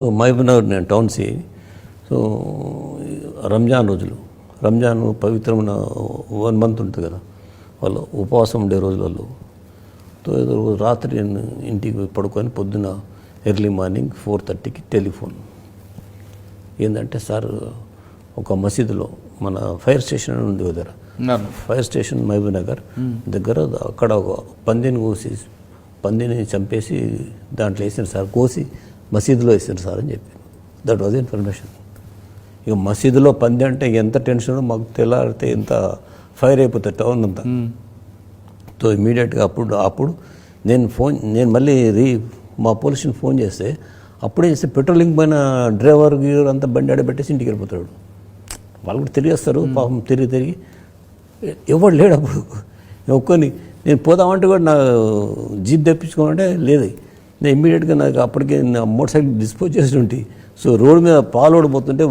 మహబూబ్నగర్ నేను town C. So Ramzan రోజులు, రంజాన్ పవిత్రమైన 1 month ఉంటుంది కదా, వాళ్ళు ఉపవాసం ఉండే రోజులలో. సో రాత్రి నేను ఇంటికి పడుకొని పొద్దున ఎర్లీ మార్నింగ్ 4:30కి టెలిఫోన్. ఏంటంటే సార్, ఒక మసీదులో మన ఫైర్ స్టేషన్ అని ఉంది దగ్గర, ఫైర్ స్టేషన్ మహబూబ్నగర్ దగ్గర, అక్కడ ఒక పందిని చంపేసి దాంట్లో వేసారు సార్, కోసి మసీదులో వేసారు సార్ అని చెప్పి. That was information. ఇక మసీదులో పంది అంటే ఎంత టెన్షన్, మాకు తెల్లారితే ఎంత ఫైర్ అయిపోతుంది టౌన్ అంతా. సో ఇమీడియట్గా అప్పుడు నేను మళ్ళీ మా పోలీసుని ఫోన్ చేస్తే, అప్పుడే చేస్తే పెట్రోలింగ్ పైన డ్రైవర్ గీవర్ అంతా బండి ఆడబెట్టేసి ఇంటికి వెళ్ళిపోతాడు. వాళ్ళు కూడా తిరిగేస్తారు పాపం, తిరిగి ఎవడు లేడు అప్పుడు. ఒక్కొని నేను పోదామంటే కూడా నా జీప్ తెప్పించుకోమంటే లేదు. నేను ఇమ్మీడియట్గా నాకు అప్పటికే నా మోటార్ సైకిల్ డిస్పోజ్ చేసి ఉంటే, సో రోడ్డు మీద పాలు ఓడిపోతుంటే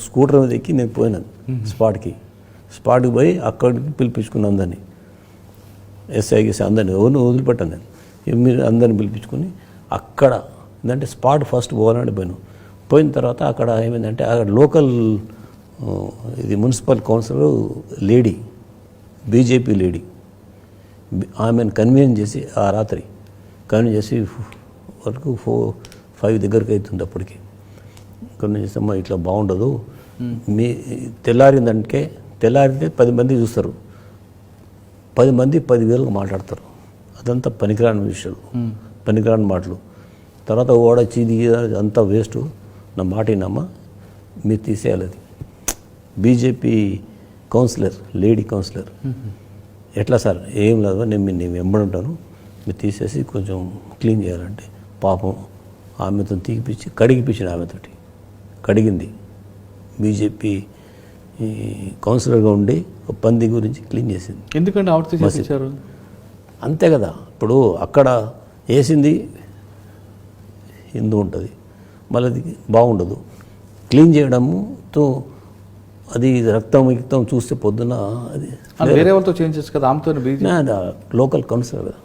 స్కూటర్ మీద ఎక్కి నేను పోయినాను స్పాట్కి పోయి అక్కడికి పిలిపించుకున్నాను అందరినీ, ఎస్ఐకి అందరినీ, ఎవరిని వదిలిపెట్టాను నేను. మీరు అందరిని పిలిపించుకొని అక్కడ ఏంటంటే స్పాట్ ఫస్ట్ పోవాలని పోయిన తర్వాత అక్కడ ఏమైందంటే, అక్కడ లోకల్ ఇది municipal councillor lady, BJP lady, ఆమెను కన్వీన్స్ చేసి ఆ రాత్రి కన్వీన్స్ చేసి వరకు 4-5 దగ్గరికి అవుతుంది అప్పటికి. కన్వీన్స్ చేస్తామా, ఇట్లా బాగుండదు, మీ తెల్లారితే 10 మంది చూస్తారు, 10 మంది 10,000 మాట్లాడతారు. అదంతా పనికిరాని విషయాలు, పనికిరాని మాటలు. తర్వాత ఓడ చీది అంతా వేస్ట్, నా మాట వినమ్మా, మీరు తీసేయాలి. అది బీజేపీ కౌన్సిలర్, లేడీ కౌన్సిలర్. ఎట్లా సార్, ఏం లేదు, నేను వెంబడుంటాను, మీరు తీసేసి కొంచెం క్లీన్ చేయాలంటే, పాపం ఆమెతో తీపిచ్చి కడిగిపించిన, ఆమెతోటి కడిగింది. బీజేపీ కౌన్సిలర్గా ఉండి పంది గురించి క్లీన్ చేసింది. ఎందుకంటే ఆవిడ అంతే కదా. ఇప్పుడు అక్కడ వేసింది హిందూ ఉంటుంది, మళ్ళీ అది బాగుండదు. క్లీన్ చేయడంతో అది రక్తం చూస్తే పొద్దున అది వేరే వాళ్ళతో చేంజ్ చేసి కదా, ఆమెతో లోకల్ కౌన్సిలర్ కదా.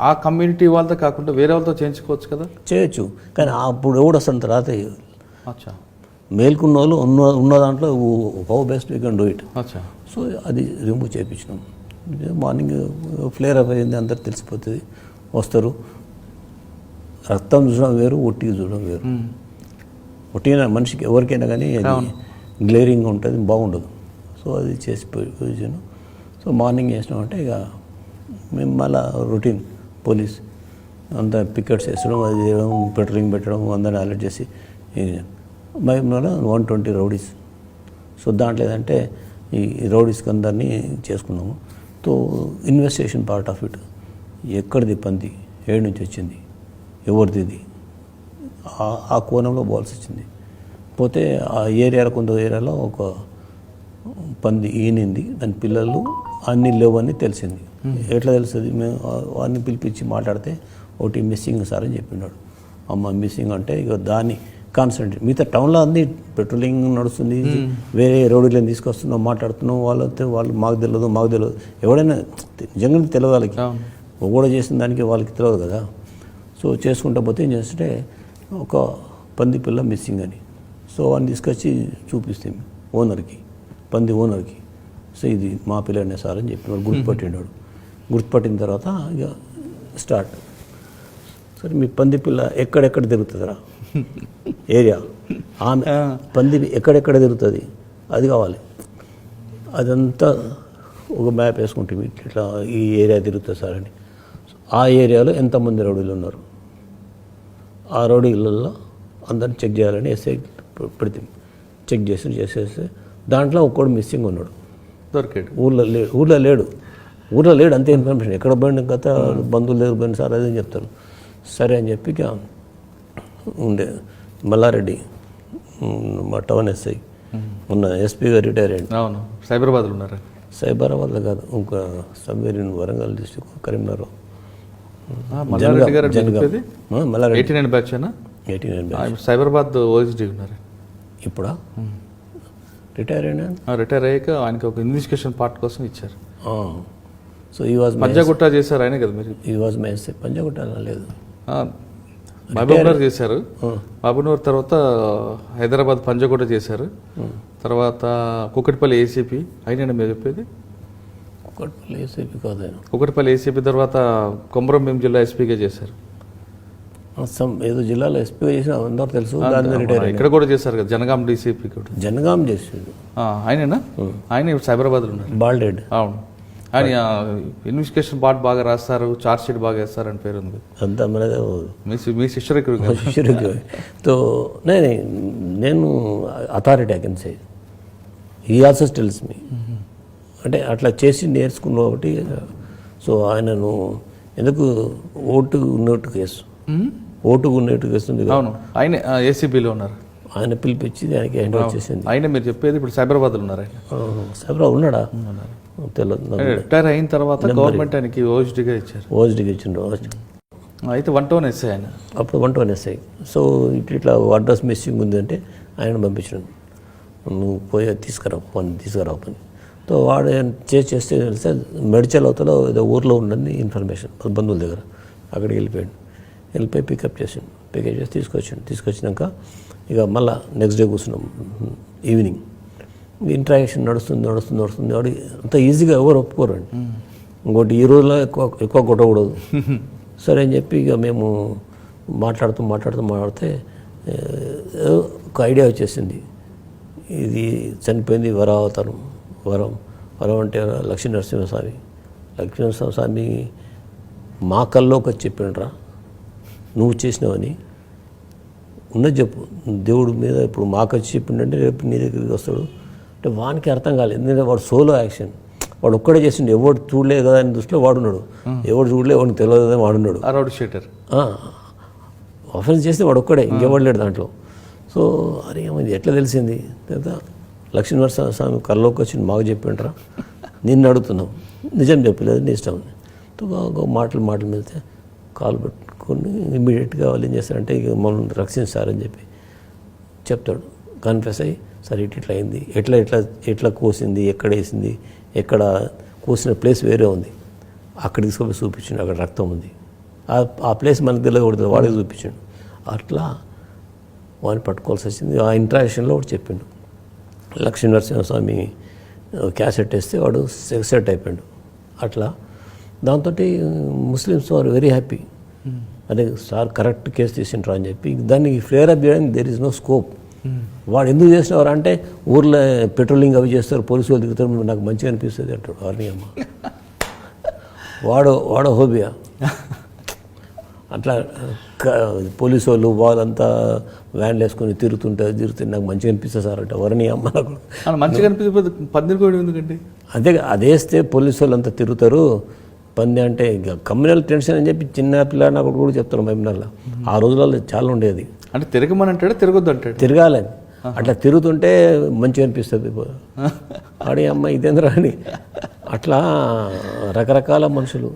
ఆ కమ్యూనిటీ వాళ్ళతో కాకుండా వేరే వాళ్ళతో చేయించుకోవచ్చు కదా. చేయొచ్చు, కానీ అప్పుడు ఎవడు వస్తాను తర్వాత మేల్కున్న వాళ్ళు ఉన్న దాంట్లో how best we can do it. So అది రిమూవ్ చేయించినాం. మార్నింగ్ ఫ్లేర్ అప్ అయింది, అందరు తెలిసిపోతుంది, వస్తారు. రక్తం చూడడం వేరు, ఒట్టిగా చూడడం వేరు. ఒట్టిగా మనిషికి ఎవరికైనా కానీ అది గ్లేరింగ్ ఉంటుంది, బాగుండదు. సో అది చేసి పోయాను. సో మార్నింగ్ చేసినామంటే ఇక మేము మళ్ళీ రొటీన్ పోలీస్ అంతా పికెట్స్ వేసడం, అది చేయడం, పెట్రోలింగ్ పెట్టడం, అందరిని అలర్ట్ చేసి మహబూబ్నగర్లో 120 రౌడీస్. సో దాంట్లో ఏదంటే ఈ రౌడీస్కి అందరినీ చేసుకున్నాము. So investigation part of it, ఎక్కడిది పంది, ఏడు నుంచి వచ్చింది, ఎవరిది ఇది, ఆ కోణంలో పోవాల్సి వచ్చింది. పోతే ఆ ఏరియాలో, కొంత ఏరియాలో ఒక పంది ఈనింది, దాని పిల్లలు అన్నీ లేవని తెలిసింది. ఎట్లా తెలుస్తుంది, మేము వాడిని పిలిపించి మాట్లాడితే, ఒకటి మిస్సింగ్ సార్ అని చెప్పినాడు. అమ్మ మిస్సింగ్ అంటే ఇక దాన్ని కాన్సన్ట్రేట్, మిగతా టౌన్లో అన్ని పెట్రోలింగ్ నడుస్తుంది, వేరే రోడ్లను తీసుకొస్తున్నాం, మాట్లాడుతున్నాం, వాళ్ళు మాకు తెలియదు. ఎవడైనా నిజంగా తెలియదు వాళ్ళకి, కూడా చేసిన దానికి వాళ్ళకి తెలియదు కదా. సో చేసుకుంటా పోతే ఏం చేస్తుంటే, ఒక పంది పిల్ల మిస్సింగ్ అని. సో వాడిని తీసుకొచ్చి చూపిస్తే ఓనర్కి, పంది ఓనర్కి, సో ఇది మా పిల్లనే సార్ అని చెప్పినాడు. గుర్తుపట్టినాడు. గుర్తుపట్టిన తర్వాత ఇక స్టార్ట్, సరే మీ పంది పిల్ల ఎక్కడెక్కడ తిరుగుతుందిరా ఏరియా, ఆమె పంది ఎక్కడెక్కడ తిరుగుతుంది అది కావాలి. అదంతా ఒక మ్యాప్ వేసుకుంటే ఇట్లా ఈ ఏరియా తిరుగుతుంది సార్ అని. ఆ ఏరియాలో ఎంతమంది రౌడీలు ఉన్నారు, ఆ రౌడీలలో అందరిని చెక్ చేయాలని ఎస్ఐ పెడితే చెక్ చేసేస్తే దాంట్లో ఒక్కడు మిస్సింగ్ ఉన్నాడు, దొరికాడు. ఊళ్ళో లేడు అంతే ఇన్ఫర్మేషన్. ఎక్కడ పోయిన గత బంధువులు దగ్గర పోయిన సార్ అదే చెప్తారు. సరే అని చెప్పి ఉండే మల్లారెడ్డి, మా టౌన్ ఎస్ఐ, ఉన్న ఎస్పీగా రిటైర్ అయ్యింది. అవును, సైబరాబాద్లో ఉన్నారు. సైబరాబాద్లో కాదు, ఇంకా సబ్వేర్ Warangal district, Karimnagar. Mallareddy 89 batch. Cyberabad OSD ఉన్నారు ఇప్పుడా? రిటైర్ అయినా, రిటైర్ అయ్యాక ఆయనకి ఒక ఇన్వెస్టిగేషన్ పార్ట్ కోసం ఇచ్చారు. సో ఈ వాజ్ పంజాగుట్ట చేశారు ఆయన కదా మీరు. ఈ వాజ్ మై ఎస్ఐ. పంజాగుట్ట లేదు, మహబూబ్నగర్ చేశారు, మహబూబ్నగర్ తర్వాత హైదరాబాద్ పంజాగుట్ట చేశారు, తర్వాత కుకట్పల్లి ఏసీపీ అయినా మీరు చెప్పేది. కుకట్పల్లి ఏసీపీ కాదు ఆయన. కుకట్పల్లి ఏసీపీ తర్వాత కొమరంభీం జిల్లా ఎస్పీగా చేశారు. ఏదో జిల్లాలో ఎస్పీ చేసిన అందరూ తెలుసు. దాన్ని రిటైర్ ఇక్కడ కూడా చేశారు కదా, జనగాం డీసీపీ కూడా. జనగాం చేసిండు ఆయనేనా? ఆయన ఇప్పుడు సైబరాబాద్లో ఉన్నారు. బాల్డెడ్. అవును, ఆయన ఇన్వెస్టిగేషన్ పార్ట్ బాగా రాస్తారు, చార్జ్ షీట్ బాగా వేస్తారు అని పేరు ఉంది. అంతా మన మీ శిష్యుడు తో నేను authority I can say he also tells me. అంటే అట్లా చేసి నేర్చుకున్న ఒకటి. సో ఆయనను ఎందుకు ఓటు ఉన్నట్టు కేసు, ఓటు ఉన్నట్టు కేసు ఉంది. అవును, ఆయన ఏసీబీలో ఉన్నారు. ఆయన పిలిపించి దానికి హ్యాండ్ ఓవర్ చేసింది. ఆయన మీరు చెప్పేది ఇప్పుడు సైబరాబాద్లో ఉన్నారు. ఆయన సైబరాబాద్ ఉన్నాడా తెలియదు. రిటైర్ అయిన తర్వాత గవర్నమెంట్ ఆయనకి ఓఎస్డీగా ఇచ్చారు. ఓఎస్డీకి ఇచ్చిండ్రు. అయితే 1 ఎస్ఐ ఆయన అప్పుడు 1 ఎస్ఐ. సో ఇట్లా అడ్రస్ మిస్సింగ్ ఉంది అంటే ఆయన పంపించాడు, నువ్వు పోయి తీసుకురా పని. సో వాడు చేస్తే తెలిస్తే మెడిచల్ అవతల ఏదో ఊర్లో ఉండని ఇన్ఫర్మేషన్ బంధువుల దగ్గర. అక్కడికి వెళ్ళిపోయి పికప్ చేసాడు. పికప్ చేసి తీసుకొచ్చినాక ఇక మళ్ళీ నెక్స్ట్ డే కూర్చున్నాం ఈవినింగ్. ఇంట్రాక్షన్ నడుస్తుంది. వాడు అంత ఈజీగా ఎవరు ఒప్పుకోరండి. ఇంకోటి ఈ రోజులో ఎక్కువ కొట్టకూడదు సరే అని చెప్పి ఇక మేము మాట్లాడితే ఒక ఐడియా వచ్చేసింది. ఇది చనిపోయింది వరం అంటే లక్ష్మీ నరసింహస్వామి మా కల్లోకి వచ్చి చెప్పిండ్రా నువ్వు చేసినావని. ఉన్నది చెప్పు, దేవుడి మీద ఇప్పుడు మాకు వచ్చి చెప్పిండంటే రేపు నీ దగ్గరికి వస్తాడు అంటే వానికి అర్థం కాలేదు. ఎందుకంటే వాడు సోలో యాక్షన్, వాడు ఒక్కడే చేసిండు. ఎవడు చూడలేదు కదా అని దృష్టిలో వాడున్నాడు. ఎవడు చూడలేదు, వాడికి తెలియదు కదా వాడున్నాడు. ఆఫెన్స్ చేస్తే వాడు ఒక్కడే, ఇంకెవడు లేడు దాంట్లో. సో అరే ఏమైంది ఎట్లా తెలిసింది లేదా లక్ష్మీ నరసింహస్వామి కల్లోకి వచ్చి మాకు చెప్పిండ్రా, నిన్ను అడుగుతున్నావు, నిజం చెప్పలేదు నీ ఇష్టం. మాటలు వెళ్తే కాలు పెట్టుకొని ఇమ్మీడియట్గా వాళ్ళు ఏం చేస్తారంటే ఇక మమ్మల్ని రక్షిస్తారని చెప్పి చెప్తాడు. కన్ఫెస్ అయ్యి సరే ఇట్లా అయింది, ఎట్లా కోసింది, ఎక్కడ వేసింది, ఎక్కడ కోసిన ప్లేస్ వేరే ఉంది, అక్కడికి తీసుకొని చూపించాడు. అక్కడ రక్తం ఉంది, ఆ ప్లేస్ మనకు తెలియకూడదు, వాడికి చూపించాడు. అట్లా వాడిని పట్టుకోవాల్సి వచ్చింది. ఆ ఇంట్రాక్షన్లో వాడు చెప్పిండు. లక్ష్మీ నరసింహస్వామి క్యాసెట్ వేస్తే వాడు సెట్ అయిపోయాడు. అట్లా దాంతో ముస్లిమ్స్ ఆర్ వెరీ హ్యాపీ. అదే సార్ కరెక్ట్ కేసు తీసిండ్రా అని చెప్పి దానికి ఫ్లేర్ అప్ చేయడానికి దేర్ ఇస్ నో స్కోప్. వాడు ఎందుకు చేసినవారు అంటే ఊర్లో పెట్రోలింగ్ అవి చేస్తారు, పోలీసు వాళ్ళు దిగుతారు, నాకు మంచిగా అనిపిస్తుంది అంటాడు. వారిని అమ్మ వాడో హోబియా. అట్లా పోలీసు వాళ్ళు వాళ్ళంతా వ్యాన్లు వేసుకొని తిరుగుతుంటే నాకు మంచిగా అనిపిస్తుంది సార్ అంటే వరణి అమ్మ నాకు మంచిగా అనిపిస్తుంది. పందిరి ఎందుకండి అదే వేస్తే పోలీసు వాళ్ళు అంతా తిరుగుతారు. పంది అంటే ఇక కమ్యూనల్ టెన్షన్ అని చెప్పి చిన్న పిల్లని అక్కడ కూడా చెప్తారు మహబూబ్నగర్లో. ఆ రోజులలో చాలా ఉండేది. అంటే తిరగమని అంటాడు, తిరగొద్దు అంటాడు. తిరగాలని అట్లా తిరుగుతుంటే మంచిగా అనిపిస్తుంది. ఆడి అమ్మ ఇదేంద్రా అని అట్లా రకరకాల మనుషులు.